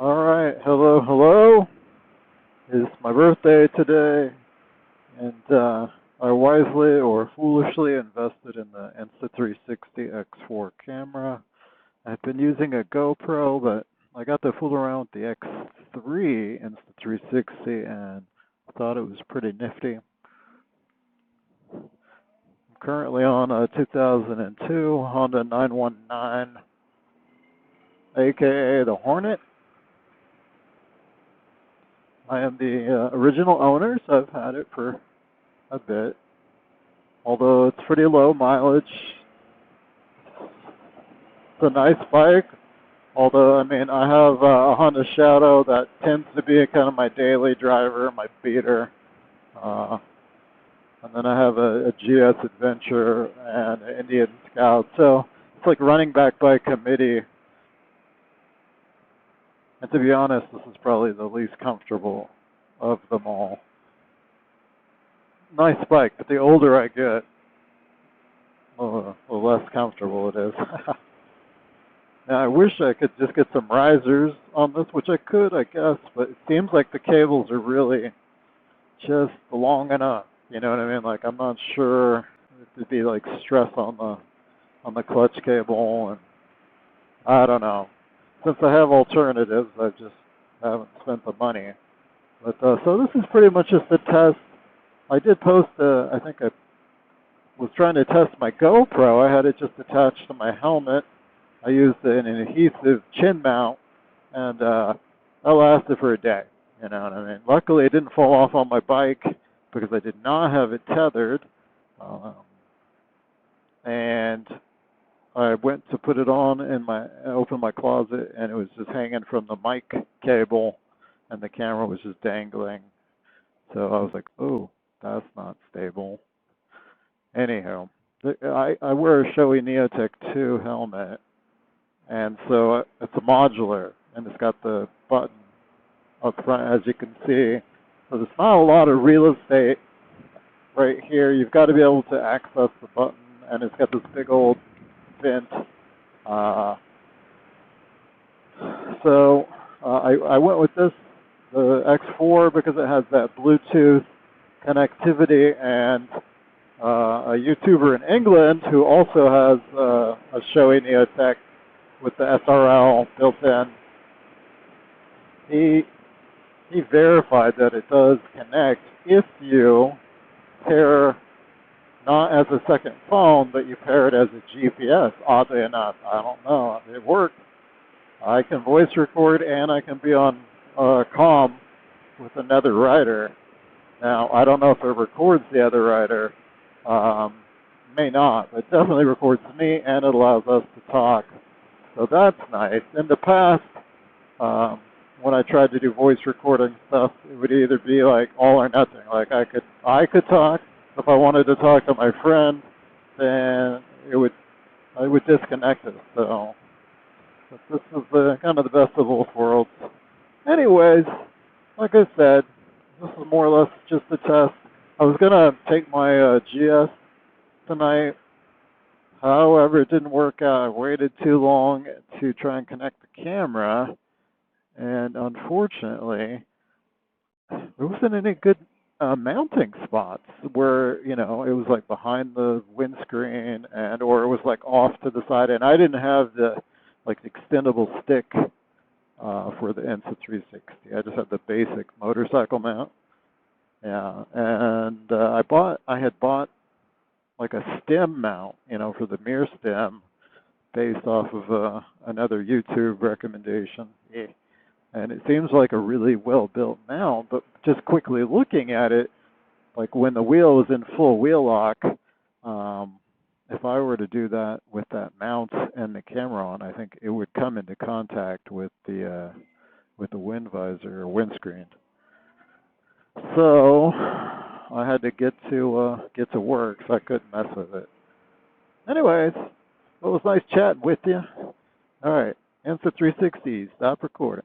Alright, hello. It's my birthday today, and I wisely or foolishly invested in the Insta360 X4 camera. I've been using a GoPro, but I got to fool around with the X3 Insta360 and thought it was pretty nifty. I'm currently on a 2002 Honda 919, aka the Hornet. I am the original owner, so I've had it for a bit. Although it's pretty low mileage. It's a nice bike. Although, I mean, I have a Honda Shadow that tends to be kind of my daily driver, my beater. And then I have a GS Adventure and an Indian Scout. So it's like running back by committee. And to be honest, this is probably the least comfortable of them all. Nice bike, but the older I get, the less comfortable it is. Now, I wish I could just get some risers on this, which I could, I guess, but it seems like the cables are really just long enough. You know what I mean? Like, I'm not sure if it'd be like stress on the clutch cable, and I don't know. Since I have alternatives, I just haven't spent the money. But so this is pretty much just a test. I did post, I think I was trying to test my GoPro. I had it just attached to my helmet. I used an adhesive chin mount, and that lasted for a day. You know what I mean? Luckily, it didn't fall off on my bike because I did not have it tethered. And I went to put it on in open my closet, and it was just hanging from the mic cable, and the camera was just dangling. So I was like, oh, that's not stable. Anyhow, I wear a Shoei Neotech 2 helmet, and so it's a modular, and it's got the button up front, as you can see. So there's not a lot of real estate right here. You've got to be able to access the button, and it's got this big old vent. So I went with the X4 because it has that Bluetooth connectivity, and a YouTuber in England who also has a Shoei Neotech with the SRL built in. He verified that it does connect if you pair not as a second phone, but you pair it as a GPS. Oddly enough, I don't know, it worked. I can voice record and I can be on comm with another rider. Now, I don't know if it records the other rider. May not, but it definitely records me, and it allows us to talk. So that's nice. In the past, when I tried to do voice recording stuff, it would either be like all or nothing. Like I could talk. If I wanted to talk to my friend, then I would disconnect it. So this is kind of the best of both worlds. Anyways, like I said, this is more or less just a test. I was gonna take my GS tonight. However, it didn't work out. I waited too long to try and connect the camera, and unfortunately, there wasn't any good mounting spots where, you know, it was like behind the windscreen or it was like off to the side, and I didn't have the extendable stick for the Insta360. I just had the basic motorcycle mount. Yeah, and I had bought like a stem mount, you know, for the mirror stem based off of another YouTube recommendation. Yeah. And it seems like a really well-built mount, but just quickly looking at it, like when the wheel is in full wheel lock, if I were to do that with that mount and the camera on, I think it would come into contact with the wind visor or windscreen. So I had to get to work, so I couldn't mess with it. Anyways, it was nice chatting with you. All right, Insta360, stop recording.